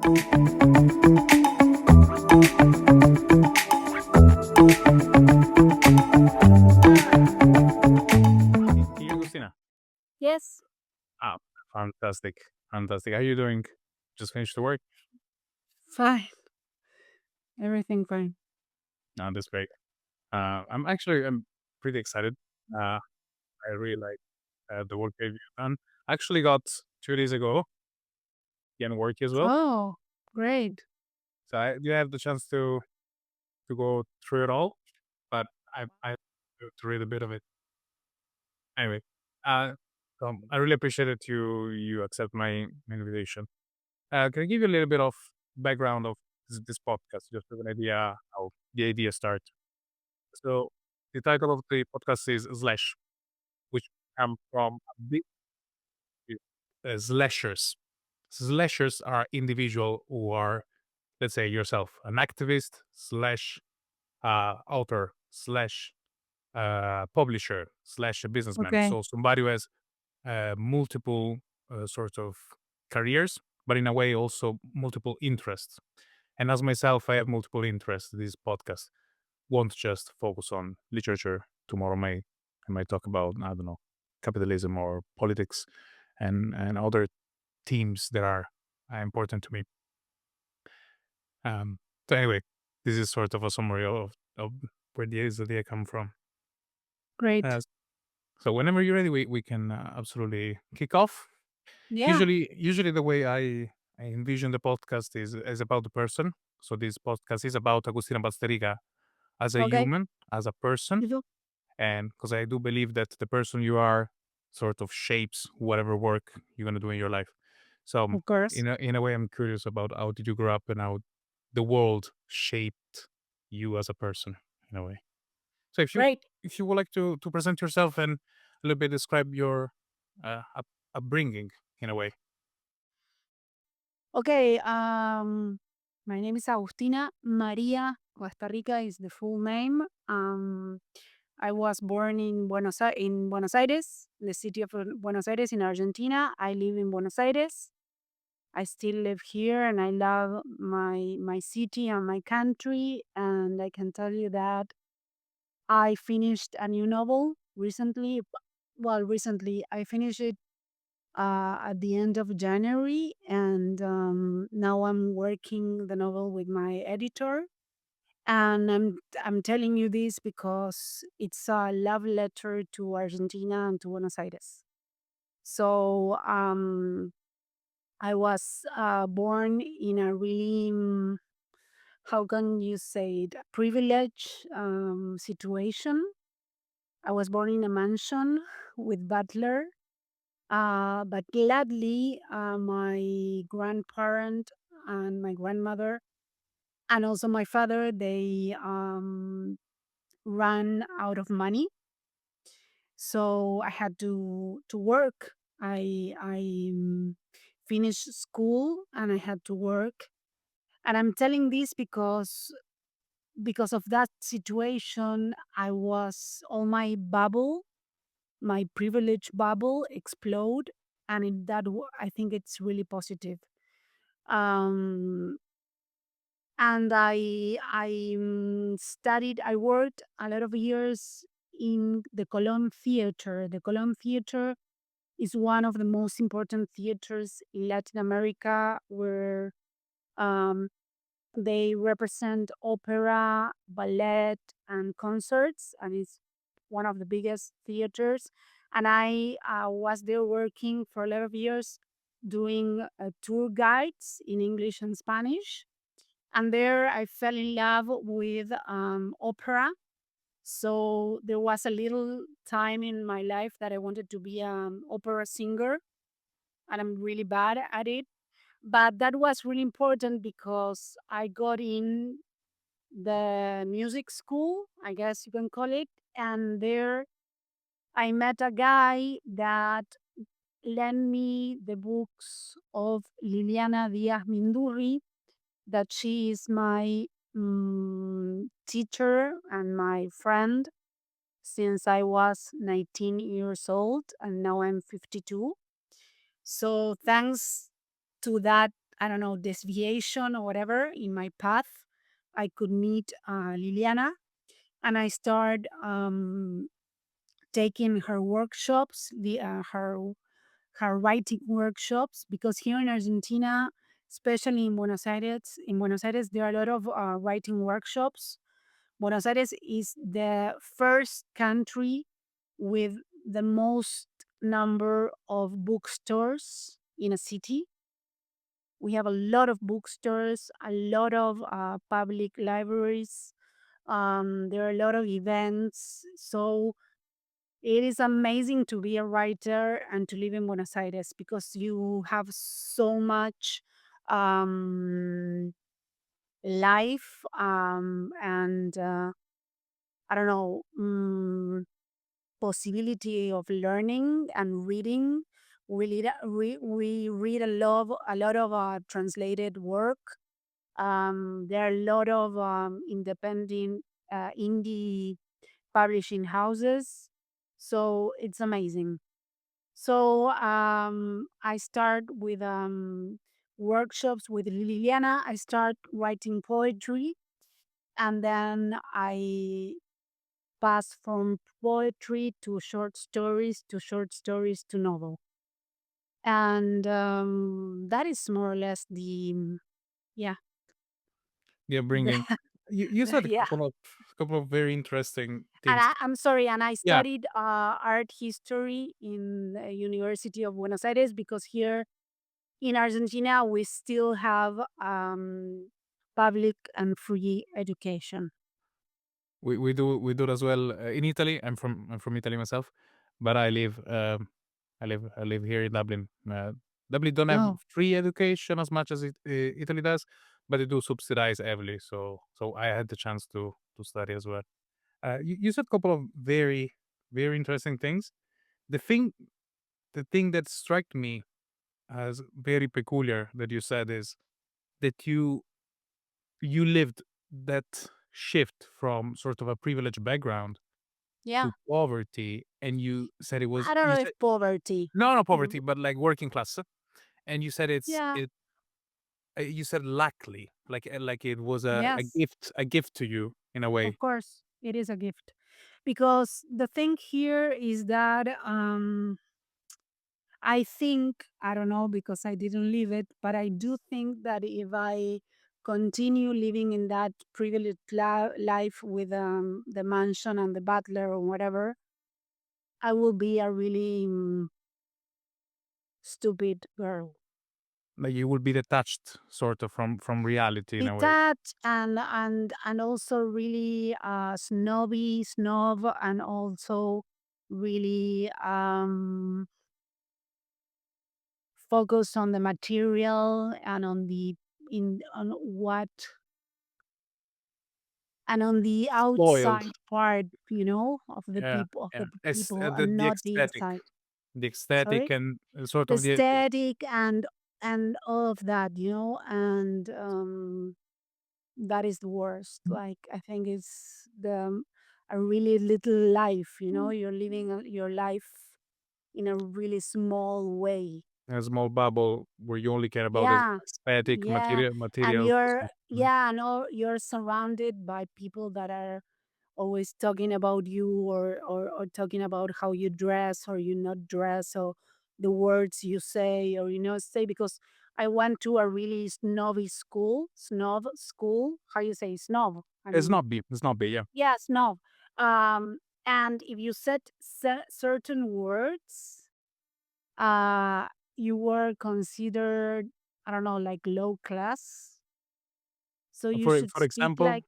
Hey, Agustina. Yes, Ah, fantastic. Fantastic. How are you doing? Just finished the work? fine. Everything fine. No, that's great. I'm pretty excited. I really like the work that you've done. I actually got 2 days ago again work as well. Oh, great. So I you have the chance to go through it all, but I to read a bit of it. Anyway, uh, I really appreciate that you accept my invitation. Can I give you a little bit of background of this podcast, just to have an idea how the idea started? So the title of the podcast is Slash, which come from a big slashers. Slashers are individual who are, let's say, yourself, an activist slash author slash publisher slash a businessman. Okay. So somebody who has multiple sorts of careers, but in a way also multiple interests. And as myself, I have multiple interests. This podcast won't just focus on literature. Tomorrow I might talk about, I don't know, capitalism or politics and other themes that are important to me. Um, so anyway, this is sort of a summary of where the idea come from. Great. Uh, so whenever you're ready, we can absolutely kick off. Yeah. Usually the way I envision the podcast is about the person. So this podcast is about Agustina Bazterrica as a Okay. human, as a person, You do? and because I do believe that the person you are sort of shapes whatever work you're gonna do in your life. So Of course. in a way, I'm curious about how did you grow up and how the world shaped you as a person in a way. So Great. if you would like to present yourself and a little bit describe your upbringing in a way. Okay. My name is Agustina Maria Bazterrica is the full name. I was born in Buenos Aires, the city of Buenos Aires in Argentina. I live in Buenos Aires. I still live here and I love my city and my country. And I can tell you that I finished a new novel recently. Well, recently, I finished it at the end of January, and now I'm working the novel with my editor. And I'm telling you this because it's a love letter to Argentina and to Buenos Aires. So I was born in a really how can you say it, privileged situation. I was born in a mansion with butler, but gladly, my grandparent and my grandmother, and also my father, they ran out of money, so I had to work. I finished school and I had to work, and I'm telling this because of that situation, I was all my privilege bubble explode, and I think it's really positive. um and I studied, I worked a lot of years in the Colón Theater. The Colón Theater is one of the most important theaters in Latin America, where um they represent opera, ballet, and concerts, and it's one of the biggest theaters. And I was there working for a lot of years doing tour guides in English and Spanish. And there I fell in love with opera. So there was a little time in my life that I wanted to be an opera singer, and I'm really bad at it. But that was really important because I got in the music school, I guess you can call it. And there I met a guy that lent me the books of Liliana Diaz Mindurri, that she is my teacher and my friend since I was 19 years old, and now I'm 52. So thanks to that I don't know, deviation or whatever in my path, I could meet Liliana, and I start taking her workshops, her writing workshops, because here in Argentina, especially in Buenos Aires, there are a lot of writing workshops. Buenos Aires is the first country with the most number of bookstores in a city. We have a lot of bookstores, a lot of public libraries. There are a lot of events. So it is amazing to be a writer and to live in Buenos Aires because you have so much um, life and I don't know, possibility of learning and reading. We read a lot of translated work. There are a lot of independent indie publishing houses. So it's amazing. So I start with workshops with Liliana. I start writing poetry, and then I pass from poetry to short stories to short stories to novel. And that is more or less yeah, Yeah, the, bringing. You said a yeah. couple of very interesting And things. I'm sorry, and I Yeah, studied art history in the University of Buenos Aires because here in Argentina we still have public and free education. we do it as well in Italy. I'm from Italy myself, but I live here in Dublin. Dublin don't have Oh, free education as much as Italy does, but they do subsidize heavily. So I had the chance to study as well. You said a couple of very interesting things. The thing the thing that struck me as very peculiar that you said is that you lived that shift from sort of a privileged background yeah. to poverty, and you said it was I don't you know said if poverty. no, not Mm, poverty, but like working class, and you said yeah. you said luckily, like it was Yes. a gift to you in a way. Of course, it is a gift. Because the thing here is that I think, I don't know because I didn't live it, but I do think that if I continue living in that privileged life with the mansion and the butler or whatever, I will be a really stupid girl. Like you will be detached sort of from reality in a way. Detached and also really snob, and also really focus on the material and on the in on what and on the Spoiled. outside part, of the Yeah, people yeah. and The not the inside. the ecstatic Sorry, and sort the of the static and all of that, and that is the worst. Like I think it's the a really little life. You're living your life in a really small way. a small bubble where you only care about the Yeah, aesthetic yeah, and material you're cosmetic. Mhm. yeah, no, you're surrounded by people that are always talking about you or talking about how you dress or you not dress or the words you say or say because I went to a really snob school. How you say snob? I mean, It's not big, yeah. yeah, snob. And if you said certain words, uh, you were considered, I don't know, like low class. So you should For speak example, like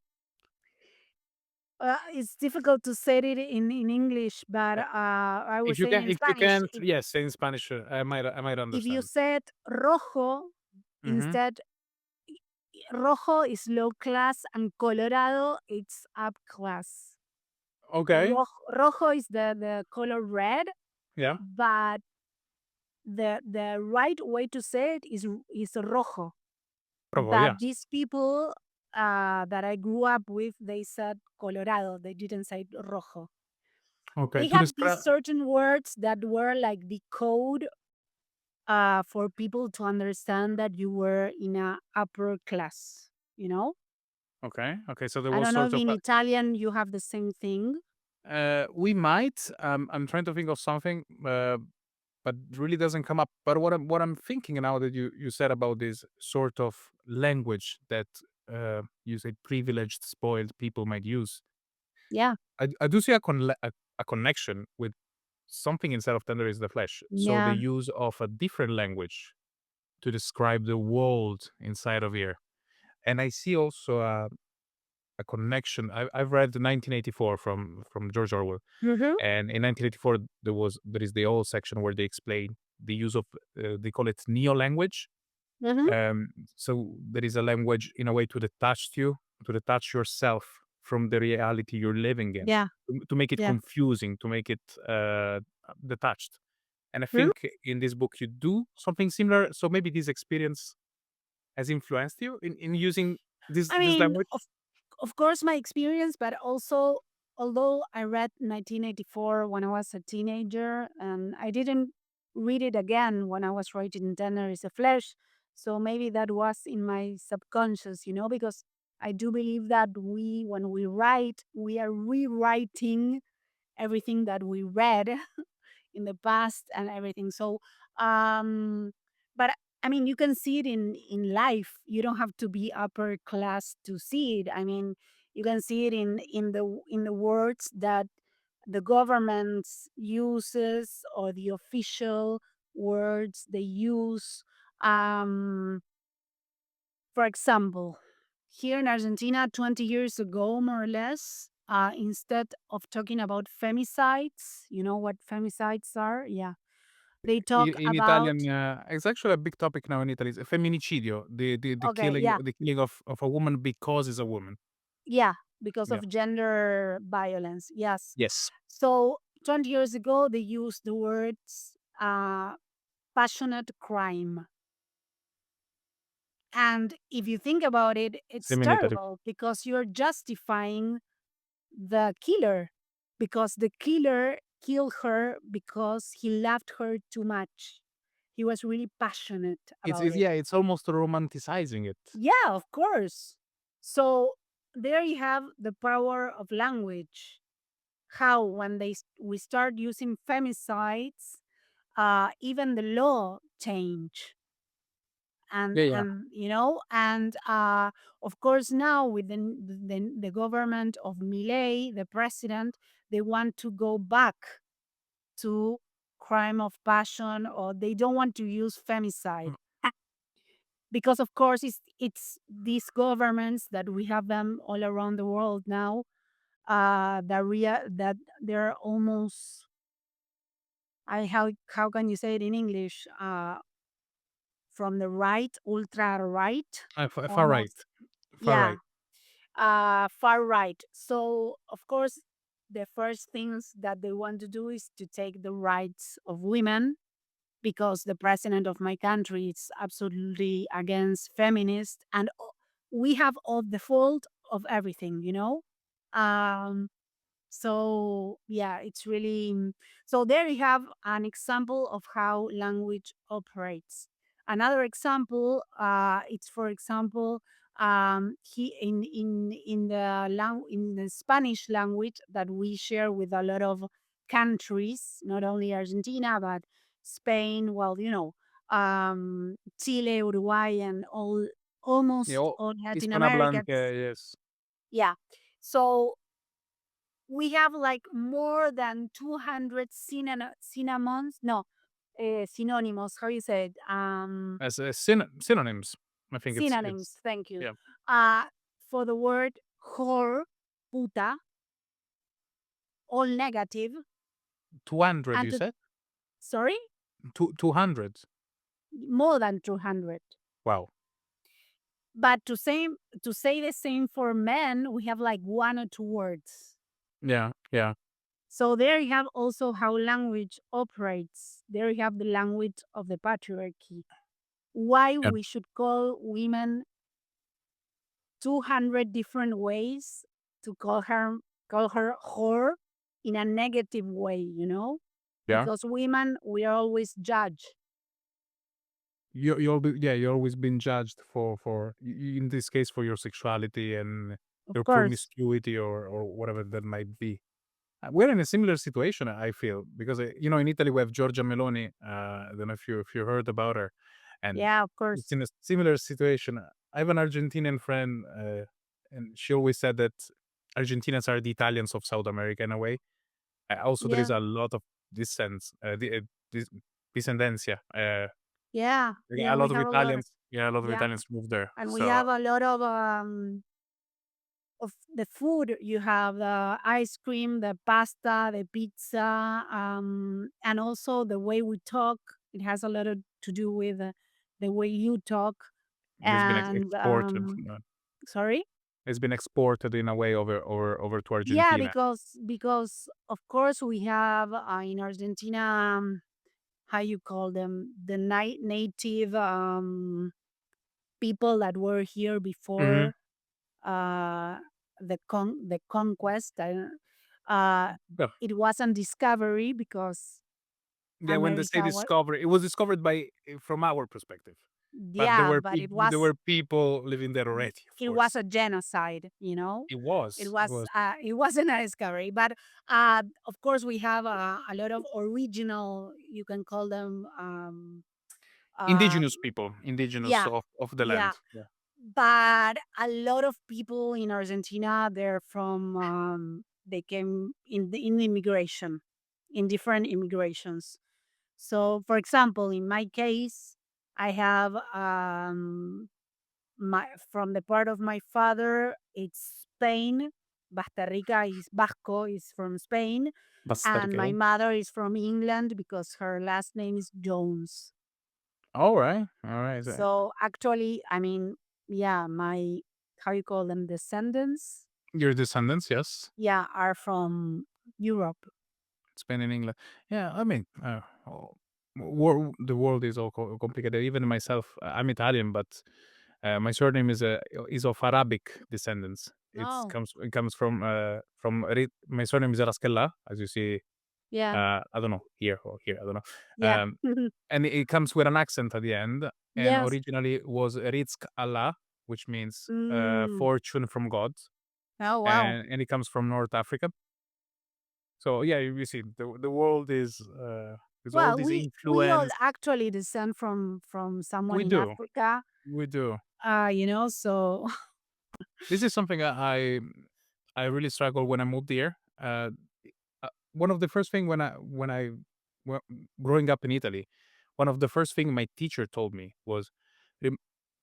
it's difficult to say it in English, but uh, I was saying in if you Spanish. can't, yes, say in Spanish, I might If you understand. said rojo Mhm. instead, rojo is low class and colorado it's up class. Okay. Rojo is the color red, Yeah. but the right way to say it is rojo. Bravo, But yes. these people that I grew up with, they said colorado. They didn't say rojo. Okay, They to had these describe certain words that were like the code for people to understand that you were in a upper class, you know? Okay. Okay. So there I was don't know sort if of in Italian you have the same thing. we might. I'm trying to think of something, but really doesn't come up. But what I'm thinking now that you said about this sort of language that you say privileged, spoiled people might use, Yeah. I do see a connection with something inside of Tender is the Flesh. So the Yeah. use of a different language to describe the world inside of here, and I see also a connection. I've read 1984 from George Orwell. Mm-hmm. And in 1984, there is the whole section where they explain the use of they call it neo language. Mm-hmm. So there is a language in a way to detach yourself from the reality you're living in, Yeah. to make it Yeah. confusing, to make it detached. And I True. think in this book you do something similar. So maybe this experience has influenced you in using I this mean, language. of course, my experience, but also, although I read 1984 when I was a teenager, and I didn't read it again when I was writing Dinner is a Flesh. So maybe that was in my subconscious, because I do believe that when we write, we are rewriting everything that we read in the past and everything. So, but I mean, you can see it in life. You don't have to be upper class to see it. I mean, you can see it in the words that the government uses, or the official words they use. Um, for example, here in Argentina, 20 years ago, more or less, instead of talking about femicides, you know what femicides are? Yeah. They talk In about, Italian, it's actually a big topic now in Italy. It's femminicidio, okay, yeah, the killing of a woman because it's a woman. yeah, because Yeah. of gender violence. Yes. Yes. So 20 years ago, they used the words passionate crime. And if you think about it, it's Same in Italy. terrible because you're justifying the killer, because the killer killed her because he loved her too much. He was really passionate about It's it. yeah, it's almost romanticizing it. Yeah, of course. So there you have the power of language. How when we start using femicides, even the law change, and Yeah, yeah. and you know, and of course now with the government of Milei, the president, they want to go back to crime of passion, or they don't want to use femicide. Mm. Because of course it's these governments that we have them all around the world now, that they're almost, I how can you say it in English, from the right, ultra right, Far right. almost. Far Yeah, right. far right. So of course the first things that they want to do is to take the rights of women, because the president of my country is absolutely against feminist, and we have all the fault of everything. um so yeah, it's really, so there you have an example of how language operates. Another example, it's for example, he in the Spanish language that we share with a lot of countries, not only Argentina but Spain. Well, Chile, Uruguay, and Yeah, almost oh, all Latin Hispanohablan, America. yes. Yeah. So we have like more than 200 synonyms, no, synonymous, how you say it, As synonyms. I think it's synonyms, thank you, yeah, uh for the word whore, puta, all negative. 200 And you said? sorry, 200. more than 200. Wow. But to say the same for men, we have like one or two words. Yeah, yeah. So there you have also how language operates. There you have the language of the patriarchy. Why Yeah. we should call women 200 different ways to call her whore in a negative way, Yeah. because women, we are always judged. you're always been judged in this case for your sexuality and Of your course. promiscuity or whatever that might be. We're in a similar situation, I feel, because in Italy we have Giorgia Meloni. I don't know if you heard about her, and Yeah, of it's course. in a similar situation. I have an Argentinian friend, and she always said that Argentinians are the Italians of South America in a way. Also, there is Yeah. a lot of descent, this descendencia. Yeah. Yeah, Yeah, a we lot of have a lot. Italians. Yeah, a lot of Yeah. Italians moved there. And we So have a lot of the food. You have the ice cream, the pasta, the pizza, and also the way we talk. It has a lot to do with the way you talk. it's been And exported. sorry. It's been exported in a way over to Yeah, Argentina. because of course we have in Argentina, how you call them, the native people that were here Mhm. before uh, the conquest. Uh, Yeah. it wasn't discovery because Yeah, when they say America was, discovery, it was discovered by from our perspective, but there yeah, were but there were people living there already, of it was course. a genocide. You know, It was. It was. it wasn't a discovery, but of course we have a lot of original. You can call them. Uh, Indigenous people, indigenous yeah, of the yeah. land. Yeah. But a lot of people in Argentina, they came in immigration, in different immigrations. So, for example, in my case, I have my from the part of my father, it's Spain. Bazterrica is Vasco, is from Spain, and Bazterrica, my yeah. mother is from England because her last name is Jones. Alright, alright. So actually, I mean, yeah, my, how you call them, descendants, Your descendants, yes. yeah, are from Europe. Spain and England. Yeah, I mean, the world is all complicated. Even myself, I'm Italian, but my surname is of Arabic descendants. No. It comes my surname is Raskella, as you see. Yeah. I don't know here or here. I don't know. Yeah. And it comes with an accent at the end. And Yes. originally it was Rizq Allah, which means Mm. fortune from God, Oh wow. and it comes from North Africa. So yeah, you see, the world is all Well, this we all influence. actually descend from someone We in do, Africa. we do. So This is something I really struggle when I moved here. One of the first thing when growing up in Italy, one of the first thing my teacher told me was, "Rem-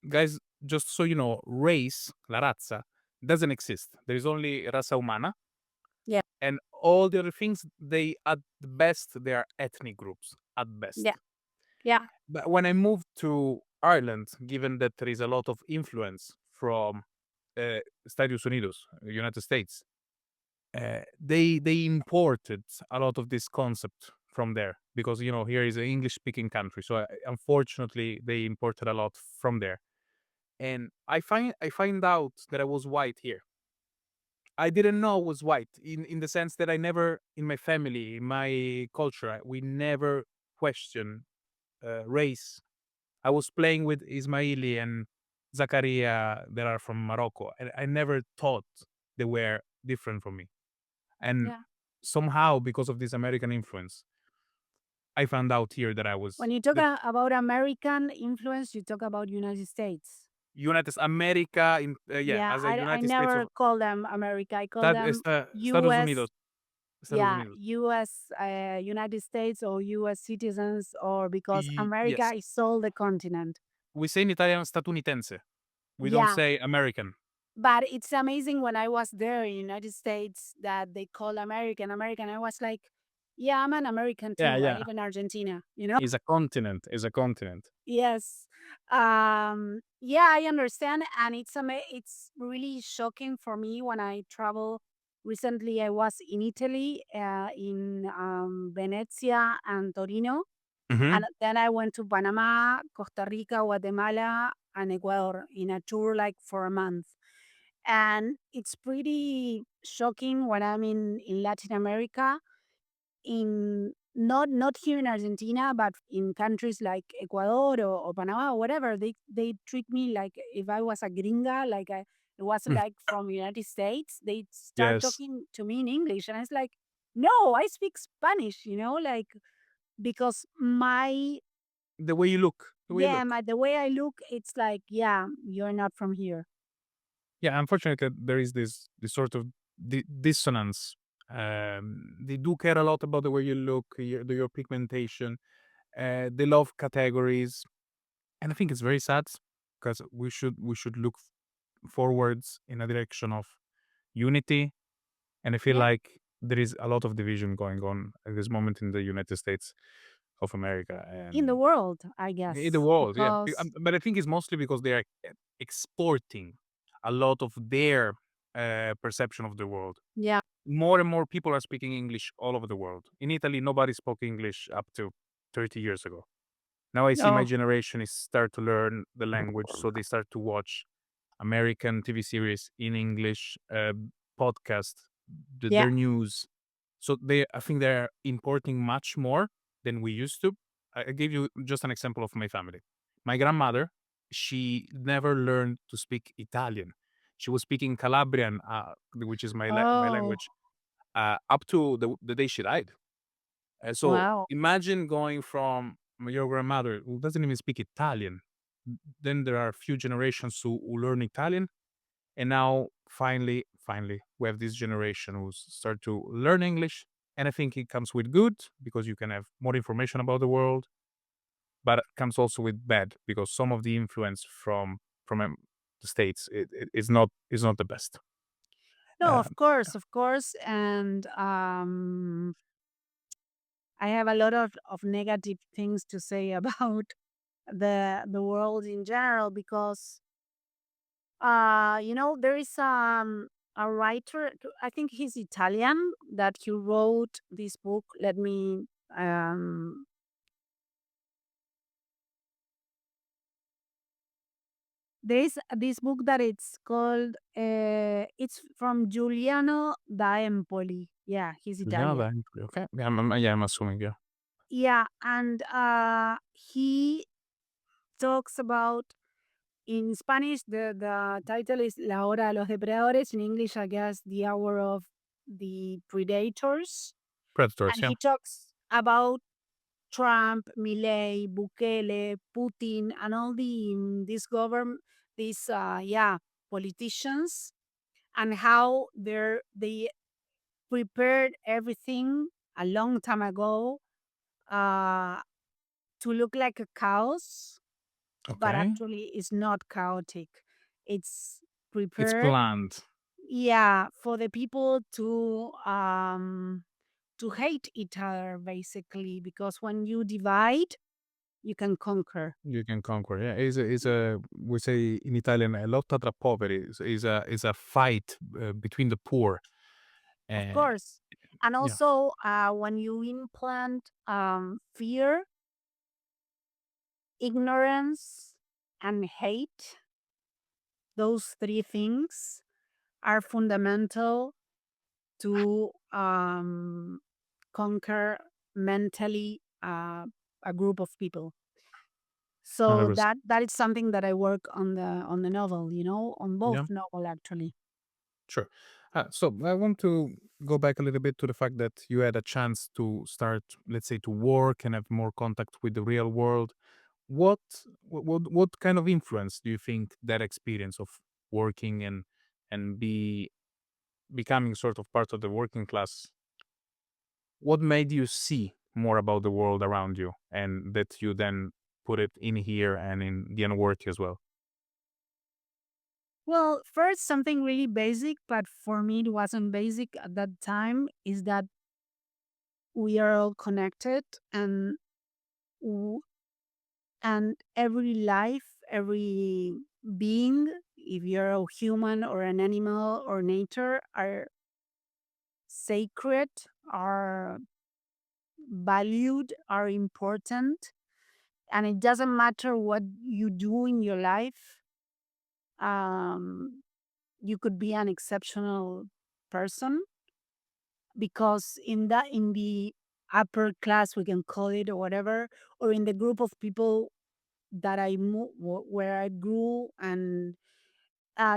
guys, just so you know, race, la razza, doesn't exist. There is only raza umana, yeah, and all the other things, they at the best they are ethnic groups at yeah, best." yeah, But when I moved to Ireland, given that there is a lot of influence from Estados Unidos, United States, they imported a lot of this concept from there because here is an English speaking country. So unfortunately, they imported a lot from there, and I find out that I was white here. I didn't know I was white in the sense that I never in my family, in my culture, we never question race. I was playing with Ismaili and Zakaria that are from Morocco, and I never thought they were different from me. And yeah. somehow, because of this American influence, I found out here that I was When you talk that about American influence, you talk about United States. United America, yeah, Yeah, as a I United States never of call them America. I call them Estados U.S. Unidos, Estados Yeah, Unidos. U.S. United States or U.S. citizens, or because America Yes, is all the continent. we say in Italian statunitense. We don't Yeah, say American. but it's amazing when I was there in United States that they call American American. I was like, yeah, I'm an American Yeah, too. I yeah. live in Argentina. Is a continent. Is a continent. Yes. Yeah, I understand, and it's really shocking for me when I travel. Recently, I was in Italy, in Venezia and Torino, Hmm. and then I went to Panama, Costa Rica, Guatemala, and Ecuador in a tour like for a month. And it's pretty shocking when I'm in Latin America. In not here in Argentina, but in countries like Ecuador or Panama or whatever, they treat me like if I was a gringa, like it wasn't Mm. like from United States. They start Yes, talking to me in English, and I was like, no, I speak Spanish, like because my the way you look, the way you yeah, look. the way I look, it's like, yeah, you're not from here. Yeah, unfortunately, there is this sort of dissonance. They do care a lot about the way you look, your pigmentation. They love categories, and I think it's very sad because we should look forwards in a direction of unity. And I feel Yeah, like there is a lot of division going on at this moment in the United States of America in the and world, I in the guess, world. Yeah, because but I think it's mostly because they are exporting a lot of their perception of the world. yeah, More and more people are speaking English all over the world. In Italy, nobody spoke English up to 30 years ago. Now I see my oh, generation is start to learn the language, so they start to watch American TV series in English, podcast, yeah, their news. So I think they're importing much more than we used to. I gave you just an example of my family. My grandmother, she never learned to speak Italian. She was speaking Calabrian, which is my oh, language, up to the day she died. So wow. imagine going from your grandmother who doesn't even speak Italian. Then there are a few generations who learn Italian, and now finally, we have this generation who start to learn English. And I think it comes with good because you can have more information about the world, but it comes also with bad because some of the influence from the states is not the best. No, Um, of course, and I have a lot of negative things to say about the world in general because there is a writer, I think he's Italian, that he wrote this book. Let me um there is this book that it's called it's from Giuliano da Empoli. Yeah, he's yeah, Italian. okay. Yeah, I'm assuming. Yeah, Yeah, and he talks about, in Spanish, the title is La Hora de los Depredadores. In English, I guess, The Hour of the Predators. predators. And Yeah, he talks about Trump, Milei, Bukele, Putin, and all these government, these politicians, and how they prepared everything a long time ago uh, to look like a chaos, but okay. actually it's not chaotic. It's It's prepared, planned. yeah, for the people to hate each other basically, because when you divide, you can conquer. You can conquer. Yeah, is a we say in Italian a lotta tra poveri. Is a fight between the poor. Of Uh, course. And yeah, also, when you implant fear, ignorance, and hate, those three things are fundamental to conquer mentally a group of people. So 100%. that is something that I work on the novel, on both Yeah, novel actually. sure. So I want to go back a little bit to the fact that you had a chance to start, let's say, to work and have more contact with the real world. What what kind of influence do you think that experience of working and becoming sort of part of the working class, what made you see more about the world around you and that you then put it in here and in the Unworthy as well? Well, first, something really basic, but for me it wasn't basic at that time, is that we are all connected, w- and every life, every being, if you're a human or an animal or nature, are sacred, are valued, are important, and it doesn't matter what you do in your life. You could be an exceptional person, because in the upper class, we can call it, or whatever, or in the group of people that where I grew, and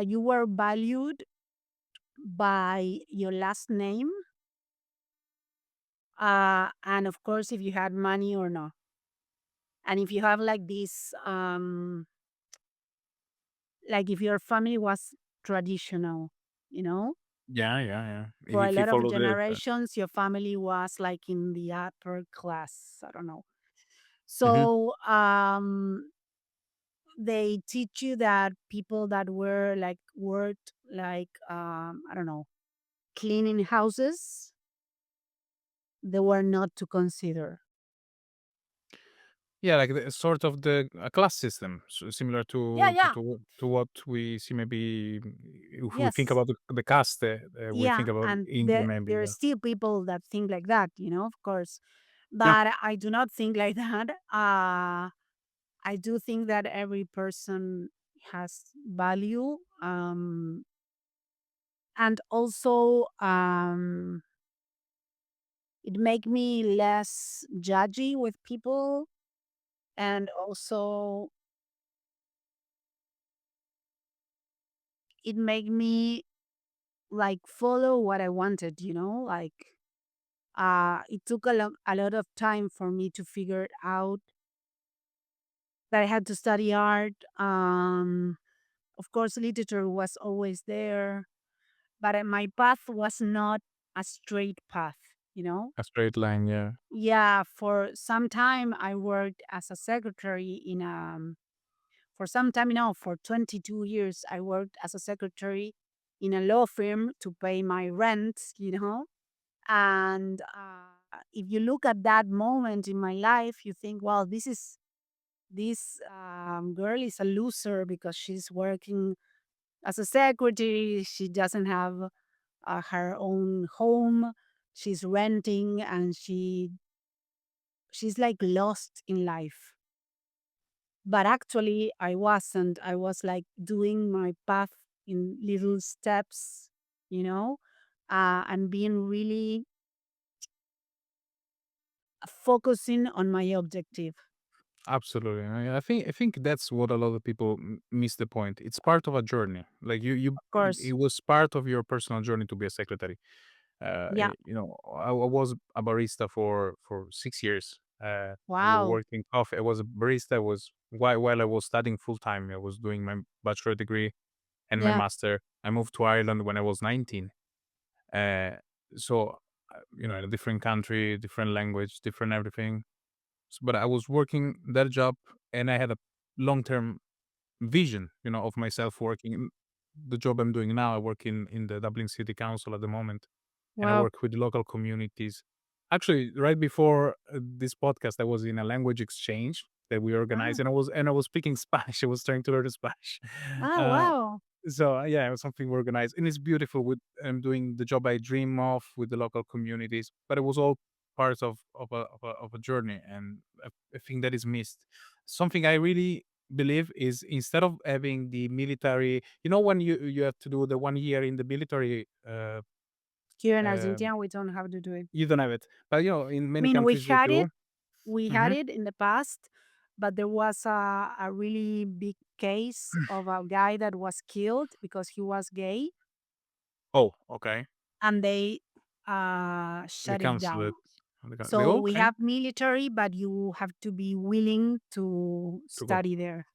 you were valued by your last name, and of course, if you had money or not, and if you have like this, like if your family was traditional, you know, Yeah, yeah, yeah. for a If you lot of follow the generations, your family was like in the upper class. I don't know. Mhm. So they teach you that people that were like worked like I don't know, cleaning houses, they were not to consider. Yeah, like the sort of the a class system, similar Yeah, to yeah, what we see maybe if we think yes, about the caste, we think yeah, about and India maybe. there are Yeah. still people that think like that, of course, Yeah, but I do not think like that. I do think that every person has value, and also it make me less judgy with people, and also it make me like follow what I wanted, like it took a lot of time for me to figure it out that I had to study art. Of course, literature was always there, but my path was not a straight path, you know? a straight line. Yeah, Yeah, for some time I worked as a secretary for some time, for 22 years, I worked as a secretary in a law firm to pay my rent. And if you look at that moment in my life, you think, well, this girl is a loser because she's working as a secretary. She doesn't have her own home. She's renting, and she's like lost in life. But actually, I wasn't. I was like doing my path in little steps, and being really focusing on my objective. absolutely. I think that's what a lot of people miss the point. It's part of a journey. Like Of course. it was part of your personal journey to be a secretary. Yeah. I was a barista for 6 years. I Wow. worked in coffee. I was a barista. I was while I was studying full time. I was doing my bachelor degree and my Yeah. master. I moved to Ireland when I was 19. Uh, so in a different country, different language, different everything. But I was working that job, and I had a long term vision, of myself working in the job I'm doing now. I work in the Dublin City Council at the moment, and I Wow. work with local communities. Actually, right before this podcast, I was in a language exchange that we Ah, organized, and I was speaking Spanish. I was trying to learn Spanish. Uh, wow. yeah, it was something we organized, and it's beautiful. With I'm doing the job I dream of with the local communities, but it was all part of a journey, and I think that is missed. Something I really believe is instead of having the military, when you have to do the 1 year in the military, Here in uh, Argentina, we don't have to do it. you don't have it, but in I many mean, we countries they had do. it. We had Hmm. it in the past, but there was a really big case of a guy that was killed because he was gay, Oh, okay. and they They shut it cancel down. it. They So we okay have military, but you have to be willing to to go. study there.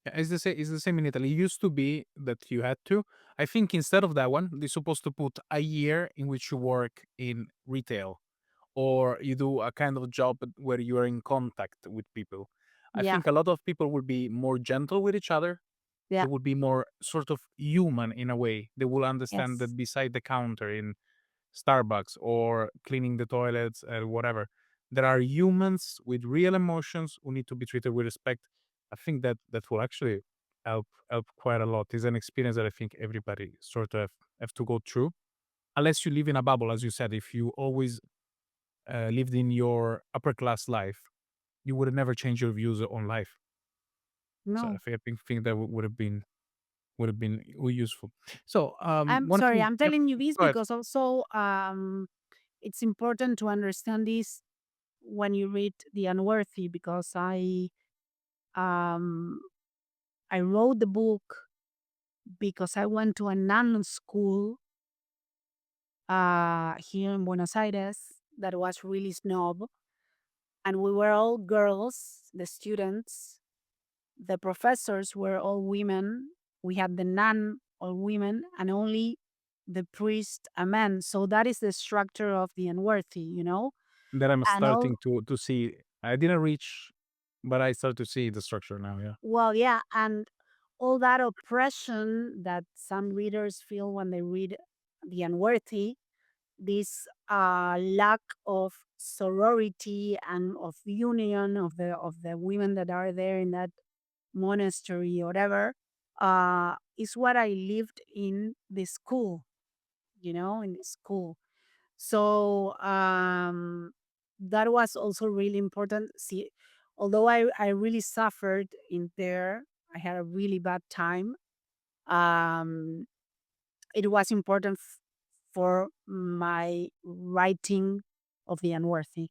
Yeah, it's the same in Italy. It used to be that you had to. I think instead of that one, they're supposed to put a year in which you work in retail or you do a kind of job where you are in contact with people. I Yeah. think a lot of people will be more gentle with each other. Yeah. They will be more sort of human in a way. They will understand Yes. that beside the counter in Starbucks or cleaning the toilets or whatever, there are humans with real emotions who need to be treated with respect. I think that will actually help quite a lot. It's an experience that I think everybody sort of have to go through. Unless you live in a bubble, as you said, if you always lived in your upper class life, you would have never changed your views on life. So No. I think that would have been useful. So I'm one sorry. thing. I'm Yep. telling you this Go ahead. because also it's important to understand this. when you read The Unworthy, because um I wrote the book because I went to a nun school here in Buenos Aires that was really snob, and we were all girls, the students. The professors were all women. We had the nun, all women, and only the priest, a man. So that is the structure of The Unworthy, That I'm And all, starting to see. I didn't reach, but I start to see the structure now. Yeah. well, yeah, and all that oppression that some readers feel when they read The Unworthy, this lack of sorority and of union of the women that are there in that monastery or whatever, is what I lived in the school, in the school. So that was also really important. See, although I really suffered in there, I had a really bad time. Um, it was important for my writing of The Unworthy.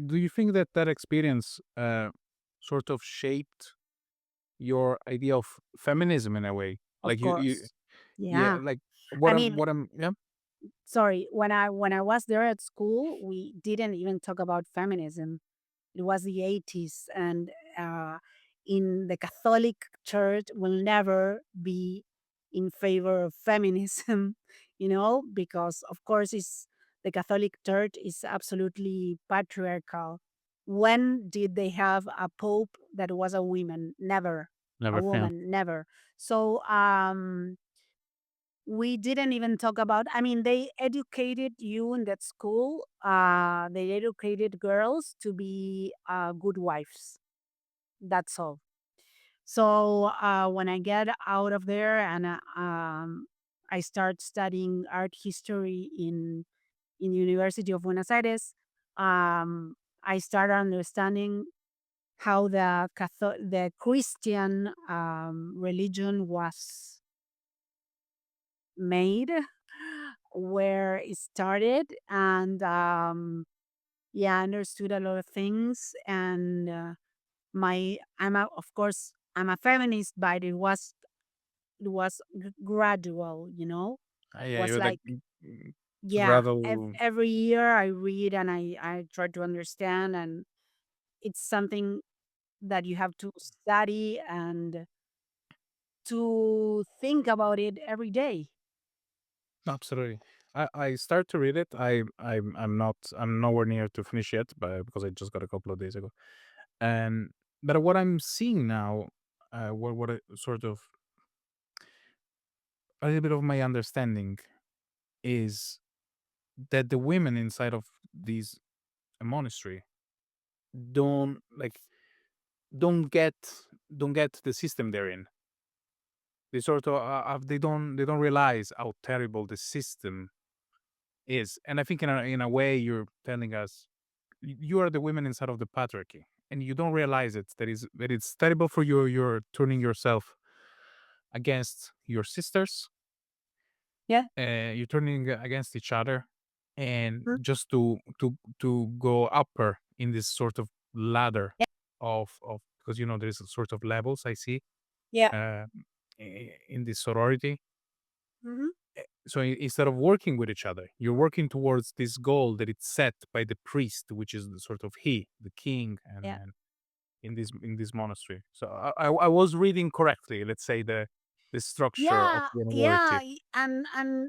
Do you think that that experience sort of shaped your idea of feminism in a way? Of Like course. yeah, Yeah. like I mean, yeah, sorry, when I was there at school, we didn't even talk about feminism. It was the 80s, and in the Catholic Church will never be in favor of feminism, because of course it's the Catholic Church is absolutely patriarchal. When did they have a pope that was a woman? Never. A never, yeah. woman, never. So we didn't even talk about, I mean, they educated you in that school. They educated girls to be good wives. That's all. So when I get out of there and I start studying art history in University of Buenos Aires, I start understanding how the Christian religion was made, where it started, and yeah, I understood a lot of things. And of course, I'm a feminist, but it was gradual. Yeah, Was you're like like, yeah, rather every year I read and I try to understand, and it's something that you have to study and to think about it every day. absolutely. I start to read it. I'm nowhere near to finish yet, but because I just got a couple of days ago. And but what I'm seeing now, what I sort of a little bit of my understanding is that the women inside of these monastery don't like don't get don't get the system they're in. They sort of they don't realize how terrible the system is. And I think in a way you're telling us you are the women inside of the patriarchy, and you don't realize it that it's terrible for you. You're turning yourself against your sisters. Yeah. You're turning against each other, and Mhm. just to go upper in this sort of ladder Yeah. of because there's a sort of levels I see Yeah. uh, in this sorority. Hmm. So instead of working with each other, you're working towards this goal that it's set by the priest, which is the sort of the king, and Yeah. then in this monastery. So I was reading correctly. Let's say the structure of Yeah, the yeah, unworthy. and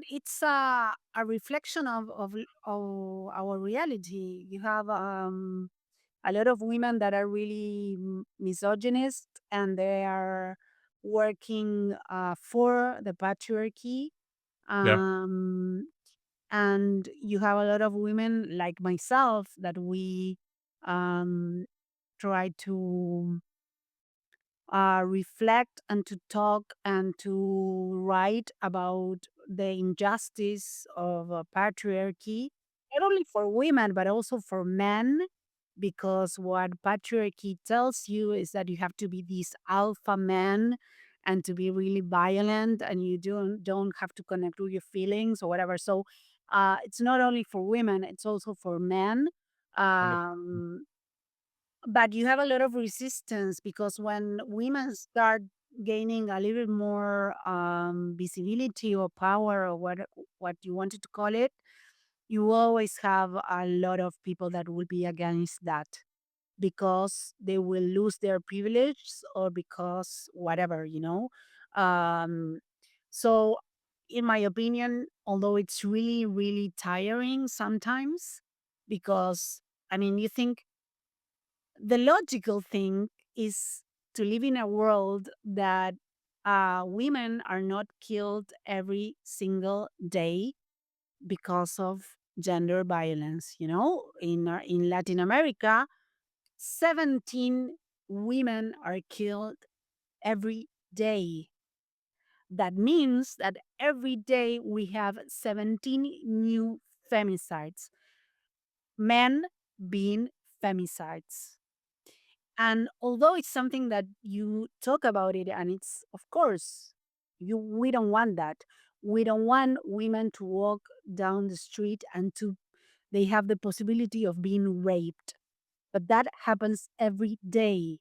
it's a reflection of our reality. You have a lot of women that are really misogynist, and they are working for the patriarchy. Yeah, Um, and you have a lot of women like myself that we um, try to reflect and to talk and to write about the injustice of patriarchy, not only for women, but also for men. Because what patriarchy tells you is that you have to be this alpha man and to be really violent, and you don't have to connect with your feelings or whatever. So it's not only for women, it's also for men. Kind of. Um, but you have a lot of resistance because when women start gaining a little bit more visibility or power or what you wanted to call it, you always have a lot of people that will be against that because they will lose their privilege or because whatever, um so in my opinion, although it's really really tiring sometimes, because I mean, you think the logical thing is to live in a world that women are not killed every single day because of gender violence. In Latin America, 17 women are killed every day. That means that every day we have 17 new femicides, men being femicides. And although it's something that you talk about it, and it's, of course, we don't want that. We don't want women to walk down the street and they have the possibility of being raped. But that happens every day.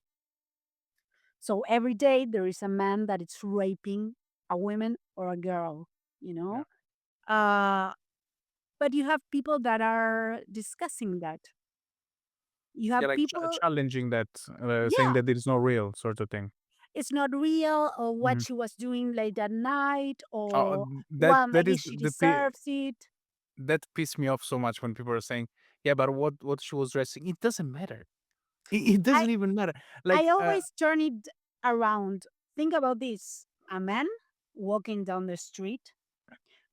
So every day there is a man that is raping a woman or a girl, you Yeah. know? Uh, but you have people that are discussing that. You Yeah, have like people, challenging that, saying yeah, that it's not real, sort of thing. it's not real, or what Mhm. she was doing late at night, Oh, or that well, that maybe is she deserves it. that pissed me off so much when people are saying, "Yeah, but what she was dressing, it doesn't matter. It I, doesn't even matter." I Like, always turn it around. Think about this: a man walking down the street,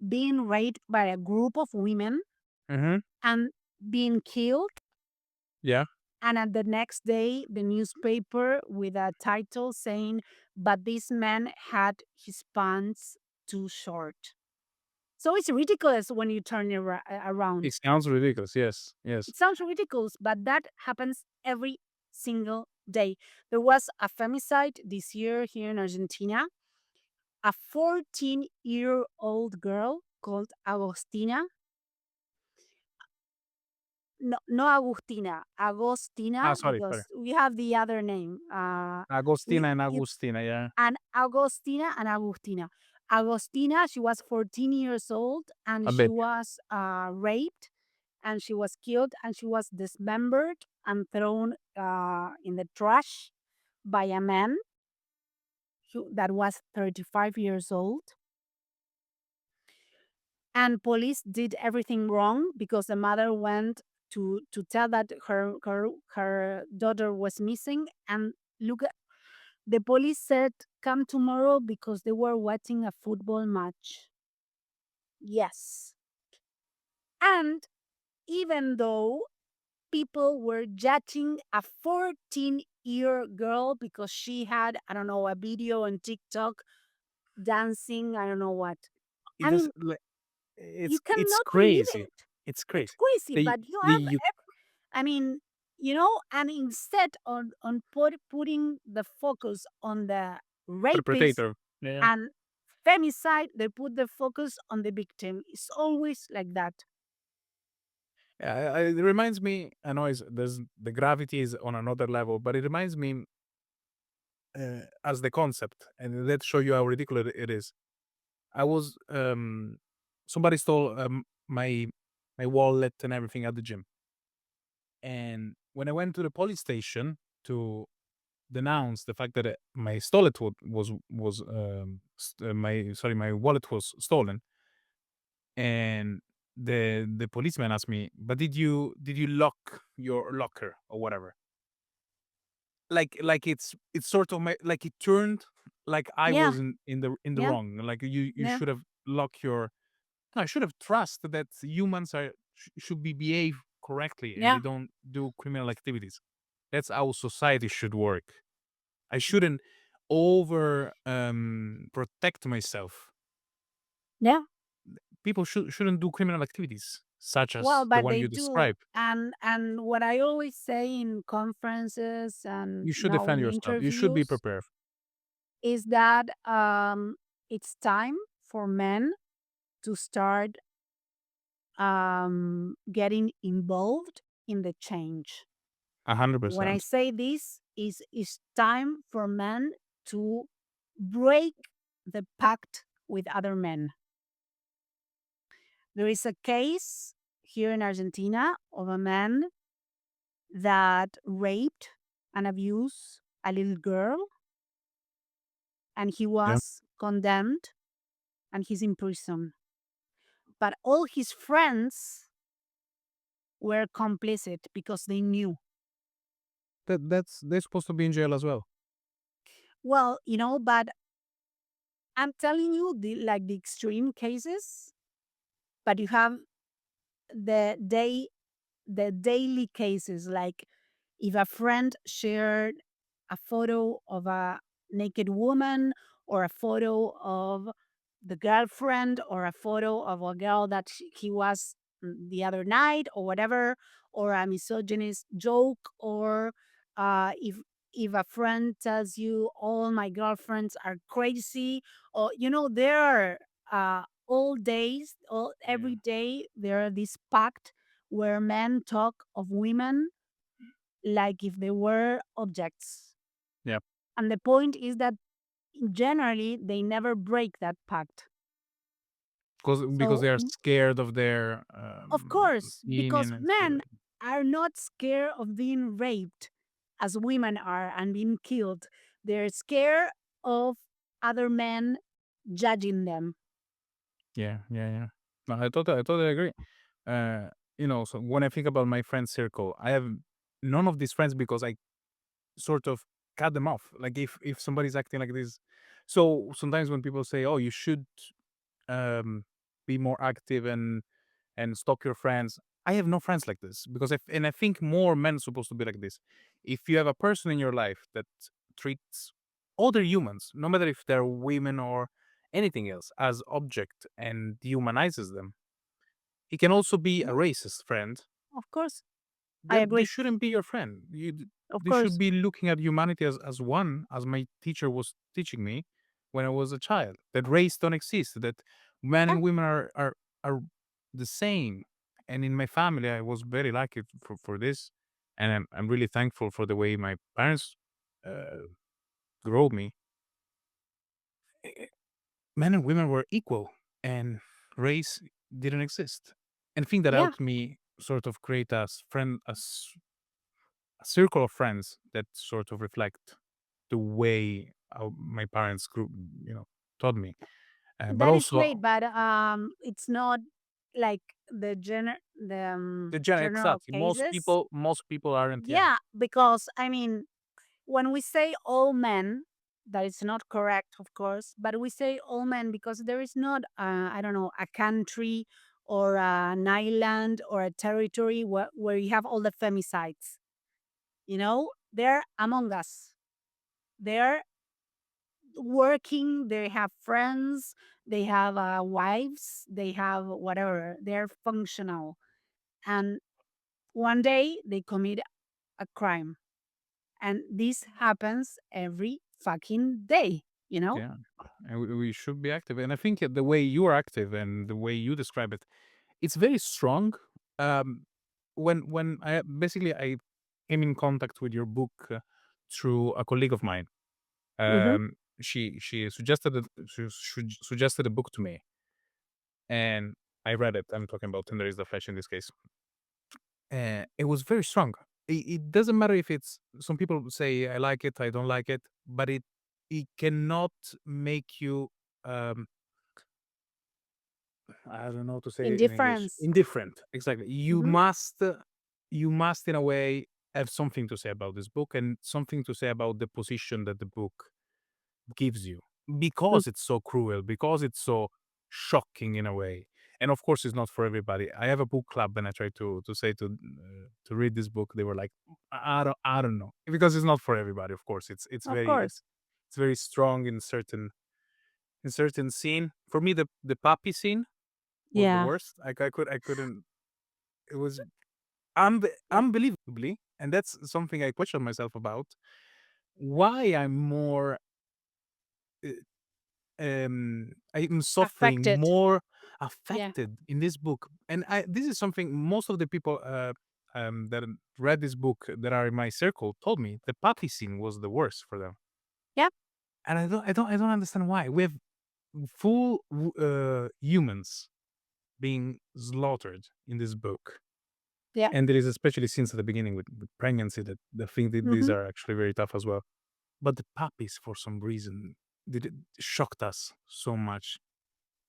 being raped by a group of women mhm, and being killed. yeah, And at the next day, the newspaper with a title saying, "But this man had his pants too short." So it's ridiculous when you turn it it around. sounds ridiculous. Yes, yes. It sounds ridiculous, but that happens every single day. There was a femicide this year here in Argentina. A 14-year-old girl called Agostina. No, no Agustina, Ah, Agostina, sorry, sorry. because we have the other name. Agostina and It's Agustina, yeah, an Agostina and Agustina. Agostina, she was 14 years old and a she bit. was raped and she was killed and she was dismembered and thrown in the trash by a man that was 35 years old. And police did everything wrong because the mother went to tell that her daughter was missing. And look, the police said, "Come tomorrow," because they were watching a football match. Yes. And even though people were judging a 14-year girl because she had, I don't know, a video on TikTok dancing, I don't know what. It I does mean, like you it's cannot believe crazy. it. It's It's crazy. crazy, The but you the have, you I mean, and instead on putting the focus on the rapist perpetrator. Yeah. and femicide, they put the focus on the victim. It's always like that. Yeah, it reminds me. I know there's the gravity is on another level, but it reminds me as the concept, and that show you how ridiculous it is. I was somebody stole my wallet and everything at the gym, and when I went to the police station to denounce the fact that my wallet was my sorry my wallet was stolen, and the policeman asked me, "But did you lock your locker or whatever?" Like it's sort of like it turned like I Yeah, was in the yeah, wrong. Like you yeah, should have locked your. No, I should have trust that humans should be behave correctly and they yeah, don't do criminal activities. That's how society should work. I shouldn't over protect myself. yeah. People shouldn't do criminal activities such Well, as the but one they you do. described. And what I always say in conferences and You should now defend in yourself. You should be interviews prepared. is that it's time for men to start getting involved in the change. When I 100%. say this is it's time for men to break the pact with other men. There is a case here in Argentina of a man that raped and abused a little girl, and he Yeah. was condemned and he's in prison. But all his friends were complicit because they knew. That's they're supposed to be in jail as well. Well, but I'm telling you the extreme cases, but you have the day the daily cases, like if a friend shared a photo of a naked woman, or a photo of the girlfriend, or a photo of a girl that he was the other night or whatever, or a misogynist joke, or if a friend tells you all my girlfriends are crazy, or there are all days, all Yeah. every day there are this pact where men talk of women like if they were objects. Yeah. And the point is that generally they never break that pact. Because So, they are scared of their of course, because opinion and stuff men like that. are not scared of being raped as women are and being killed. They're scared of other men judging them. Yeah, yeah, yeah. No, I totally agree. So when I think about my friend circle, I have none of these friends because I sort of cut them off. Like if somebody's acting like this, so sometimes when people say, "Oh, you should um, be more active and stalk your friends," I have no friends like this because I think more men supposed to be like this. If you have a person in your life that treats other humans, no matter if they're women or anything else, as object and dehumanizes them, he can also be a Yeah, racist friend. of course. I Then this agree. shouldn't be your friend. Of They should course. be looking at humanity as one, as my teacher was teaching me when I was a child. That race don't exist. That men Yeah. and women are the same. And in my family, I was very lucky for this, and I'm really thankful for the way my parents uh, grew me. Eh, Men and women were equal, and race didn't exist. And I think that Yeah. helped me sort of create a circle of friends that sort of reflect the way how my parents grew, taught me. But That is great, also but it's not like the the general exactly. Most cases. people, most people aren't. Yeah, Yeah, because I mean, when we say all men, that is not correct, of course, but we say all men because there is not, I don't know, a country or an island or a territory where you have all the femicides. They're among us. They're working, they have friends, they have wives, they have whatever, they're functional. And one day they commit a crime. And this happens every fucking day, you know? yeah, and we should be active. And I think the way you are active and the way you describe it, it's very strong. Um, when I came in contact with your book through a colleague of mine. Hmm. She suggested a book to me, and I read it. I'm talking about Tinder is the Flesh in this case. It was very strong. It doesn't matter if it's some people say I like it, I don't like it, but it cannot make you um I don't know how to say it in English. Indifference. Indifferent. Exactly. Hmm. You must in a way have something to say about this book and something to say about the position that the book gives you because it's so cruel, because it's so shocking in a way. And of course, it's not for everybody. I have a book club, and I try to say to read this book. They were like, I don't know, because it's not for everybody. Of course, it's Of very course. it's very strong in certain scene. For me, the puppy scene was the Yeah. worst. Like I couldn't. It was Yeah. unbelievably, and that's something I question myself about. Why I'm more uh, I'm suffering Affected. more Yeah. affected in this book. And this is something most of the people that read this book that are in my circle told me the puppy scene was the worst for them, Yeah. and I don't understand why. We have full humans being slaughtered in this book, Yeah. and there is especially scenes at the beginning with pregnancy that the thing that these Hmm. are actually very tough as well. But the puppies, for some reason, did it shocked us so much.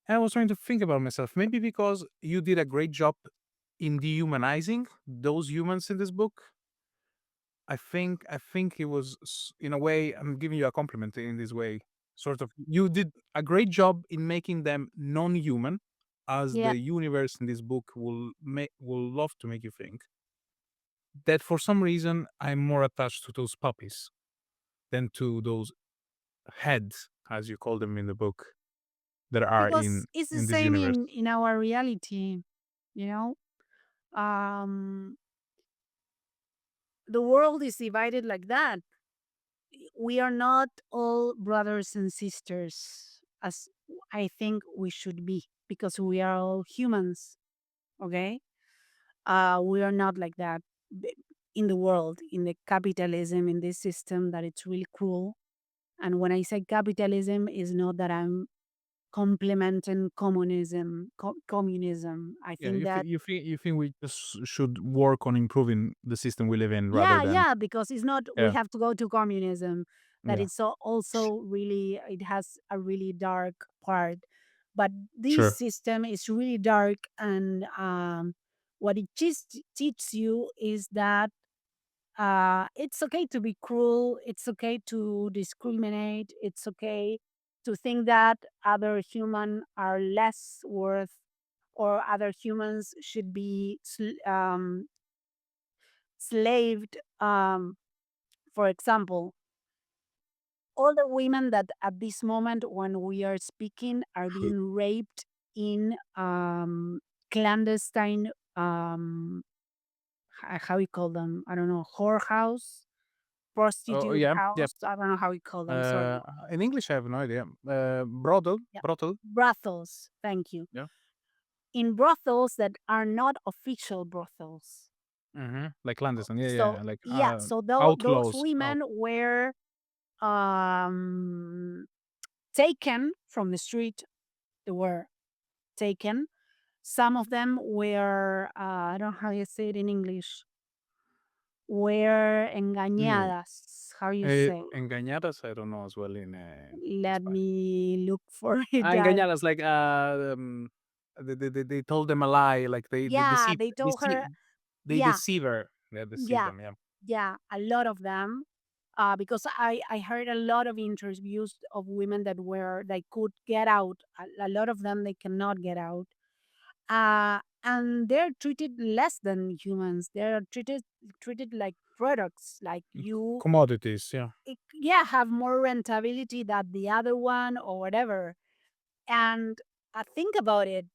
And I was trying to think about myself, maybe because you did a great job in dehumanizing those humans in this book. I think it was in a way, I'm giving you a compliment in this way. Sort of, you did a great job in making them non-human, as Yeah. the universe in this book will love to make you think. That for some reason I'm more attached to those puppies than to those heads, as you call them in the book, that are Because it's the in this same universe. in our reality, you know? Um, the world is divided like that. We are not all brothers and sisters as I think we should be because we are all humans, okay? We are not like that b- in the world, in the capitalism, in this system that it's really cruel. And when I say capitalism, is not that I'm complementing communism. I Yeah, think that you think we just should work on improving the system we live in rather yeah, than yeah, because it's not we yeah, have to go to communism. That yeah, it's also really it has a really dark part. But this sure. system is really dark, and what it just teaches you is that it's okay to be cruel. It's okay to discriminate. It's okay to think that other human are less worth, or other humans should be slaved. For example, all the women that at this moment when we are speaking are being raped in clandestine, how we call them, I don't know, whorehouse, Oh prostitute yeah, yeah. house, I don't know how we call them, Uh, sorry. in English, I have no idea. Yeah, Brothel. brothels, thank you. Yeah. In brothels that are not official brothels. Like clandestine. Yeah, So yeah. Like yeah, so those outlaws. Out. women were um taken from the street. They were taken. Some of them were, I don't know how you say it in English, were Mm. engañadas. How you say? Engañadas. I don't know as well in Let Spanish. me look for it. Engañadas, like they told them a lie, like they Yeah, deceive, they told her. they Yeah, deceive her. They deceive yeah, them. Yeah. yeah. A lot of them, because I heard a lot of interviews of women that were they could get out. A lot of them they cannot get out, and they're treated less than humans. They're treated like products, like you, Commodities. Yeah. yeah, have more rentability than the other one or whatever. And think about it.